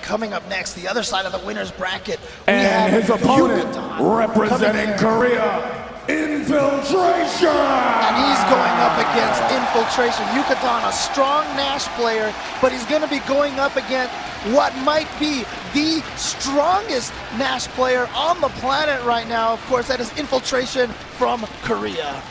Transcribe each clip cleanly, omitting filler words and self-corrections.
coming up next, the other side of the winner's bracket, we And have his opponent, Yukadon representing Korea, Infiltration! And he's going up against Infiltration. Yukadon, a strong Nash player, but he's going to be going up against what might be the strongest Nash player on the planet right now. Of course, that is Infiltration from Korea.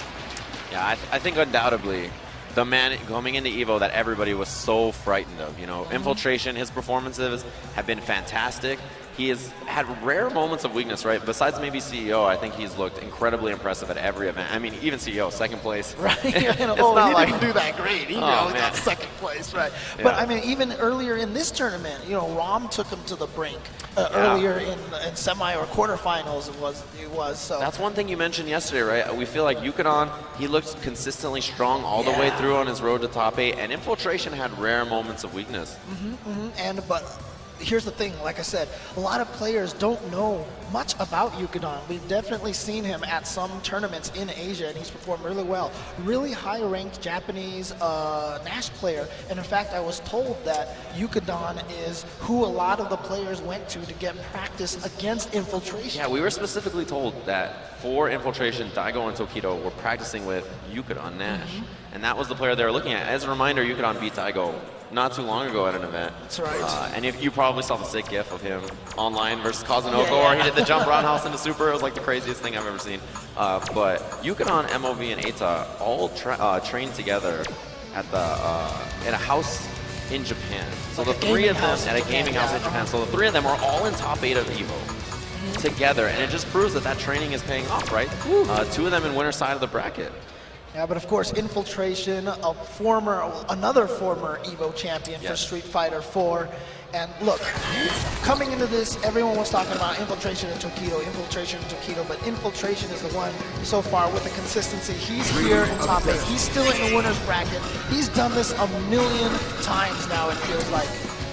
Yeah, I think undoubtedly the man coming into EVO that everybody was so frightened of. You know, Infiltration, his performances have been fantastic. He has had rare moments of weakness, right? Besides maybe CEO, I think he's looked incredibly impressive at every event. I mean, even CEO, second place. Right. He didn't do that great. He only got second place, right? Yeah. But I mean, even earlier in this tournament, you know, Rom took him to the brink earlier in semi or quarterfinals. It was. So that's one thing you mentioned yesterday, right? We feel like Yukadon, he looked consistently strong all the way through on his road to top 8, and Infiltration had rare moments of weakness. But here's the thing, like I said, a lot of players don't know much about Yukadon. We've definitely seen him at some tournaments in Asia, and he's performed really well. Really high-ranked Japanese Nash player, and in fact, I was told that Yukadon is who a lot of the players went to get practice against Infiltration. Yeah, we were specifically told that for Infiltration, Daigo and Tokido were practicing with Yukadon Nash, and that was the player they were looking at. As a reminder, Yukadon beat Daigo not too long ago at an event. That's right. And if you probably saw the sick gif of him online versus Kazunoko, where he did the jump roundhouse into super. It was like the craziest thing I've ever seen. But Yukadon, MOV, and Eita all trained together at a house in Japan. So the three of them at a gaming house in Japan. So the three of them are all in top 8 of EVO together, and it just proves that training is paying off, right? Two of them in winner's side of the bracket. Yeah, but of course, Infiltration, another former EVO champion for Street Fighter 4. And look, coming into this, everyone was talking about Infiltration and Tokido, but Infiltration is the one so far with the consistency. He's here in top 8. He's still in the winner's bracket. He's done this a million times now, it feels like.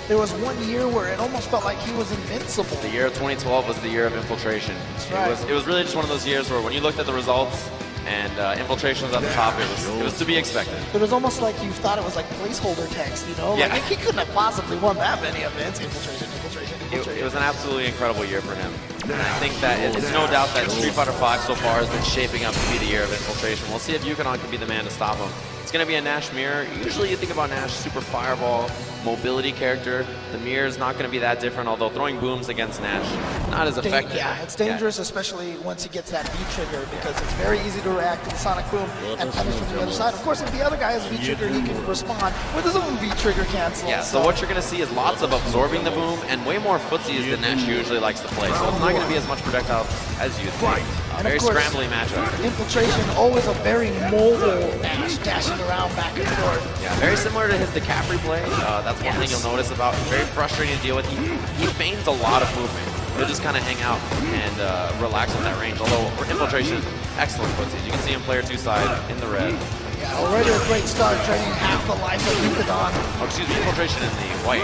There was one year where it almost felt like he was invincible. The year of 2012 was the year of Infiltration. That's right. It was really just one of those years where when you looked at the results, and Infiltration was at the top, it was to be expected. It was almost like you thought it was like placeholder text, you know? Like he couldn't have possibly won that many events. Infiltration. It was an absolutely incredible year for him. And I think that it's no doubt that Street Fighter V so far has been shaping up to be the year of Infiltration. We'll see if Yukadon can be the man to stop him. It's going to be a Nash mirror. Usually you think about Nash, super fireball, mobility character. The mirror is not going to be that different, although throwing booms against Nash, not as effective. Yeah, it's dangerous, especially once he gets that V-trigger, because it's very easy to react to the Sonic Boom and punish from the other side. Of course, if the other guy has V-trigger, he can respond with his own V-trigger cancel. Yeah, so what you're going to see is lots of absorbing the boom and way more footsies than Nash usually likes to play. So it's not going to be as much projectiles as you'd think. Very scrambly matchup. Infiltration, always a very mobile Nash, dashing around back and forth. Yeah, very similar to his DiCapri play. That's one thing you'll notice about him. Very frustrating to deal with. He feigns a lot of movement. He'll just kind of hang out and relax on that range. Although Infiltration, excellent footsies. You can see him player 2 side in the red. Yeah, already a great start, training half the life of Yukadon. Oh, excuse me, Infiltration in the white.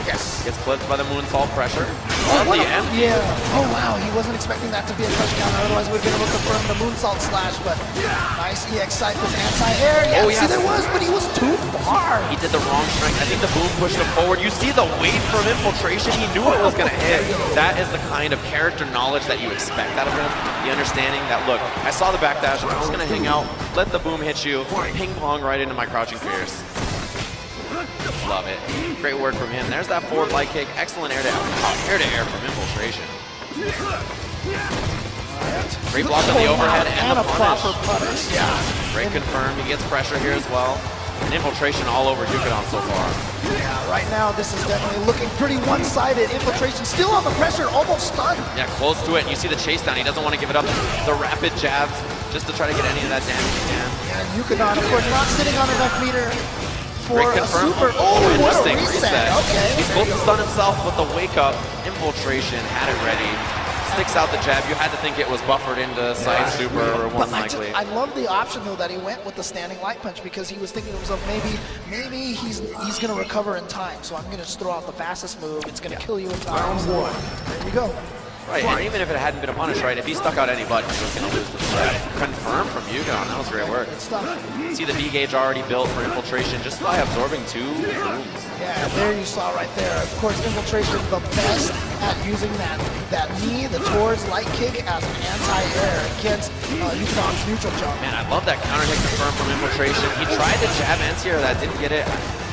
Yes. Gets clipped by the moonsault pressure. At the end. Yeah. Oh, wow. He wasn't expecting that to be a touchdown. Otherwise, we'd been able to confirm the moonsault slash. But nice EX side with anti-air. Yeah, see, there was, but he was too far. He did the wrong strength. I think the boom pushed him forward. You see the weight from Infiltration. He knew it was going to hit. That is the kind of character knowledge that you expect out of him. The understanding that, look, I saw the backdash. I'm just going to hang out, let the boom hit you, ping pong right into my crouching Fierce. Love it. Great work from him. There's that forward light kick. Excellent air-to-air from Infiltration. Great block on the overhead and the punish. Yeah. Great confirm. He gets pressure here as well. And Infiltration all over Yukadon so far. Yeah, right now this is definitely looking pretty one-sided. Infiltration still on the pressure, almost stunned. Yeah, close to it. And you see the chase down. He doesn't want to give it up. The rapid jabs just to try to get any of that damage he can. Yeah, Yukadon, of course, not sitting on enough meter for a super. Oh, interesting reset. Okay. He's supposed to stun himself, but the wake up, Infiltration had it ready. Sticks out the jab. You had to think it was buffered into side super or more than likely. I love the option though that he went with the standing light punch, because he was thinking to himself, maybe he's gonna recover in time. So I'm gonna just throw out the fastest move. It's gonna kill you in time. Round 1. There you go. Right, and even if it hadn't been a punish, right, if he stuck out any button, he was going to lose the threat. Confirmed from Yukadon, that was great work. See the V gauge already built for Infiltration just by absorbing 2 booms. Yeah, there you saw right there. Of course, Infiltration the best at using that knee, the Tor's light kick as an anti-air against Yukadon's neutral jump. Man, I love that counter hit confirmed from Infiltration. He tried to jab anti-air, that didn't get it.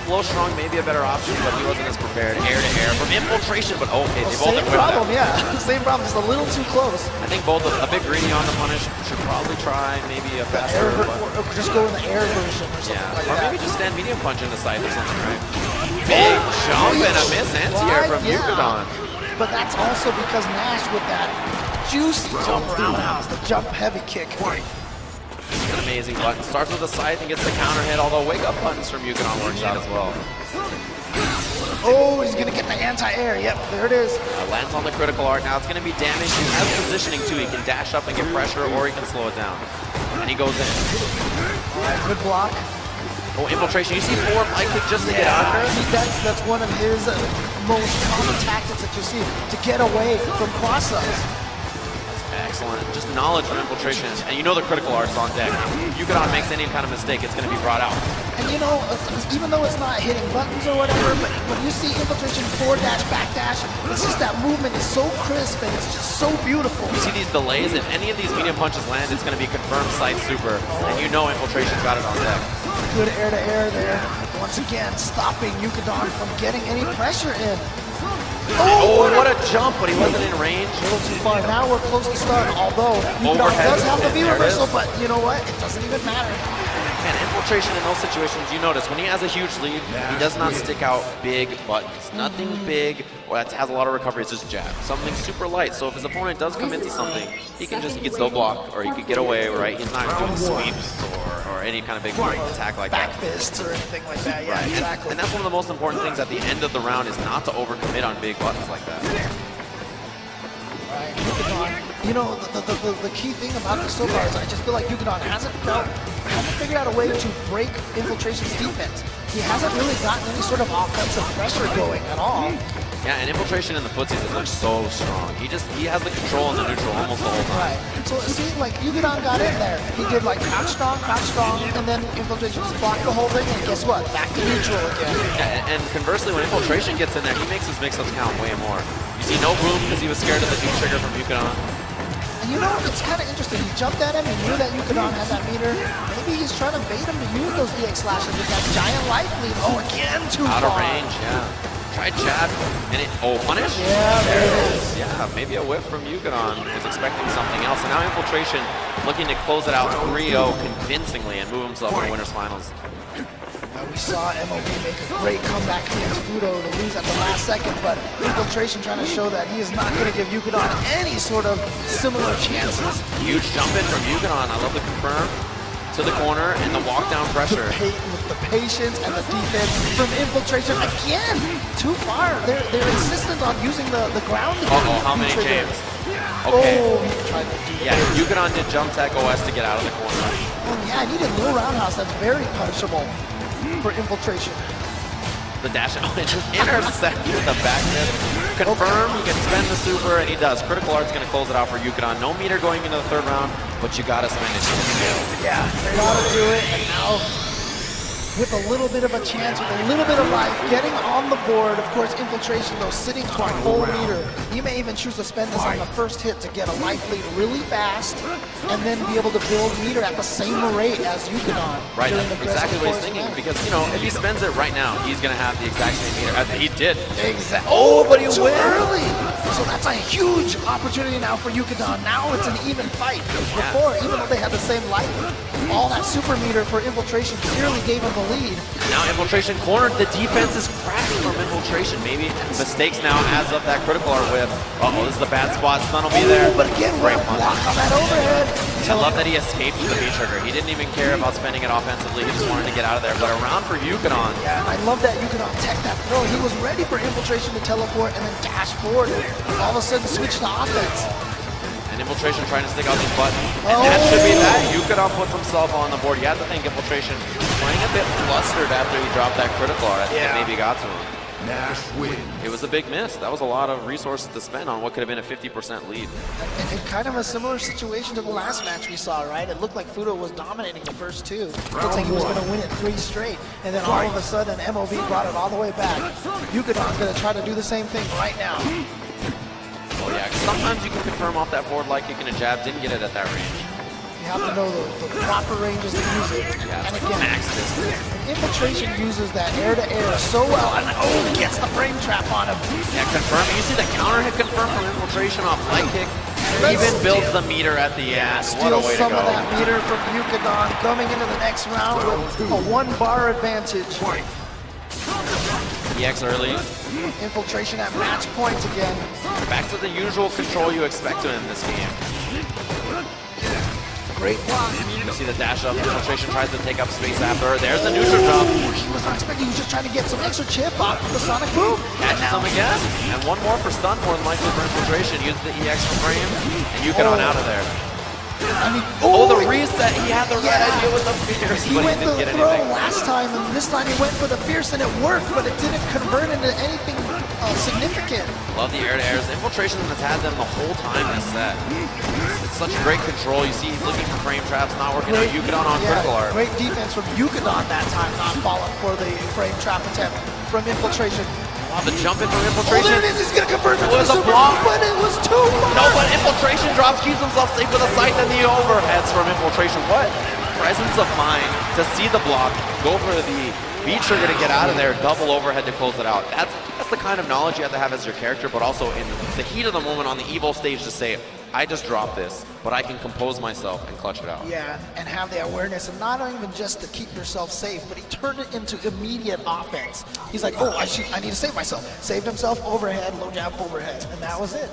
Low strong maybe a better option, but he wasn't as prepared. Air to air from Infiltration, but okay, they both Same equipped problem, that. yeah. Same problem, just a little too close. I think both a bit greedy on the punish. Should probably try maybe a faster. Or just go in the air version or something like or that. maybe just stand medium punch in the side or something, right? Big jump and a miss anti-air from Yukadon. But that's also because Nash with that juicy jump roundhouse, the jump heavy kick. An amazing button. Starts with the side and gets the counter hit, although wake up buttons from Yukadon works out as well. Oh, he's gonna get the anti-air. Yep, there it is. Lands on the critical art. Now it's gonna be damage. He has positioning too. He can dash up and get pressure, or he can slow it down. And he goes in. All right, good block. Oh, Infiltration. You see forward light kick just to get under? That's one of his most common tactics that you see to get away from cross-ups. Excellent. Just knowledge from Infiltration. And you know the critical art's on deck. Yukadon makes any kind of mistake, it's going to be brought out. And you know, even though it's not hitting buttons or whatever, but when you see Infiltration forward dash, back dash, it's just that movement is so crisp and it's just so beautiful. You see these delays, if any of these medium punches land, it's going to be confirmed side super. And you know Infiltration's got it on deck. Good air to air there. Once again, stopping Yukadon from getting any pressure in. Oh, what a jump, but he wasn't in range. A little too far. Now we're close to start, although Yukadon does have the V reversal, but you know what? It doesn't even matter. Man, Infiltration in those situations, you notice, when he has a huge lead, he does not stick out big buttons. Nothing big or that has a lot of recovery, it's just jab. Something super light, so if his opponent does come into something, he can still block, or he could get away, right? He's not doing sweeps or any kind of big attack like that. Back fists or anything like that, yeah, Right. exactly. And that's one of the most important things at the end of the round is not to overcommit on big buttons like that. Right, Yukadon. You know, the key thing about this so far is I just feel like Yukadon hasn't figured out a way to break Infiltration's defense. He hasn't really gotten any sort of offensive pressure going at all. Yeah, and Infiltration in the footsies is like so strong. He has the control in the neutral almost the whole time. Right. So see, like Yukadon got in there. He did like crouch strong, and then Infiltration just blocked the whole thing, and guess what? Back to neutral again. Yeah, and conversely, when Infiltration gets in there, he makes his mix-ups count way more. You see no boom because he was scared of the deep trigger from Yukadon. And you know, it's kind of interesting. He jumped at him, he knew that Yukadon had that meter. Maybe he's trying to bait him to use those DX slashes with that giant life lead. Oh, again, too far. Out of range, yeah. Tried jab, and punish? Yeah, there it is. Yeah, maybe a whiff from Yukadon. Was expecting something else. And now Infiltration looking to close it out 3-0 convincingly and move himself in the winners finals. We saw MOV make a great comeback against Fudo to lose at the last second, but Infiltration trying to show that he is not going to give Yukadon any sort of similar chances. Huge jump in from Yukadon. I love the confirm to the corner and the walk down pressure. With the patience and the defense from Infiltration again, too far. They're insistent on using the ground. How many James? Okay. Oh, he tried to do yeah, Yukadon did jump tech OS to get out of the corner. Oh yeah, he did low roundhouse. That's very punishable for Infiltration. The dash out and just intercept with the back fist. Confirm, he can spend the super, and he does. Critical Art's going to close it out for Yukadon. No meter going into the third round, but you got to spend it to kill. Yeah, gotta do it, and now with a little bit of a chance, with a little bit of life, getting on the board. Of course, Infiltration, though, sitting for a full meter. You may even choose to spend this on the first hit to get a life lead really fast, and then be able to build meter at the same rate as Yukadon. Right, that's exactly what he's thinking, because, you know, if he spends it right now, he's going to have the exact same meter. He did. Exactly. Oh, but he too went early. So that's a huge opportunity now for Yukadon. Now it's an even fight. Before, even though they had the same life, all that super meter for Infiltration clearly gave him the lead. Now Infiltration cornered. The defense is cracking from Infiltration. Maybe mistakes now as of that critical art whip. Uh-oh, this is the bad spot. Stun will be there. But again, great block on that overhead. I love that he escaped the V trigger. He didn't even care about spending it offensively. He just wanted to get out of there. But around for Yukadon. Yeah, I love that Yukadon tech that throw. He was ready for Infiltration to teleport and then dash forward. And all of a sudden switch to offense. And Infiltration trying to stick out these buttons. And that should be that. Yukadon puts himself on the board. You have to think Infiltration playing a bit flustered after he dropped that critical art. I think it maybe got to him. Nash wins. It was a big miss. That was a lot of resources to spend on what could have been a 50% lead. And kind of a similar situation to the last match we saw, right? It looked like Fudo was dominating the first two. Looked like he was going to win it 3 straight. And then all of a sudden, MOV brought it all the way back. Yukadon's going to try to do the same thing right now. Oh yeah, sometimes you can confirm off that forward light kick and a jab. Didn't get it at that range. You have to know the proper ranges to use it. Yeah, And it's again, max distance. Infiltration uses that air-to-air so well, and gets the frame trap on him. Yeah, confirming. You see the counter hit confirm from Infiltration off light kick. Even builds the meter at the end. What a Steals way to some go. of that meter from Yukadon, coming into the next round with a 1-bar advantage. EX early. Infiltration at match point again. Back to the usual control you expect in this game. Great block. You see the dash up. Infiltration tries to take up space after. There's the neutral jump. He was not expecting, he was just trying to get some extra chip off the Sonic Boom. Catches him again. And one more for stun, more than likely for Infiltration. Uses the EX for frame. And Yukadon out of there. I mean, Oh, the reset. He had the right idea with the fierce, He but he went didn't the get throw anything. last time, and this time he went for the fierce, and it worked, but it didn't convert into anything significant. Love the air-to-airs. Infiltration has had them the whole time this set. It's such great control. You see he's looking for frame traps, not working out. Yukadon on critical art. Great defense from Yukadon that time, not falling for the frame trap attempt from Infiltration. Wow, the jump in from Oh, Infiltration. there it is, he's gonna convert it It was to a the super, block. but it was too much. No, but Infiltration drops, keeps himself safe with a sight, and the overheads from Infiltration. What presence of mind to see the block, go for the V trigger to get out of there, double overhead to close it out. That's the kind of knowledge you have to have as your character, but also in the heat of the moment on the EVO stage to say, I just dropped this, but I can compose myself and clutch it out. Yeah, and have the awareness, and not even just to keep yourself safe, but he turned it into immediate offense. He's like, oh, I need to save myself. Saved himself, overhead, low jab, overhead, and that was it.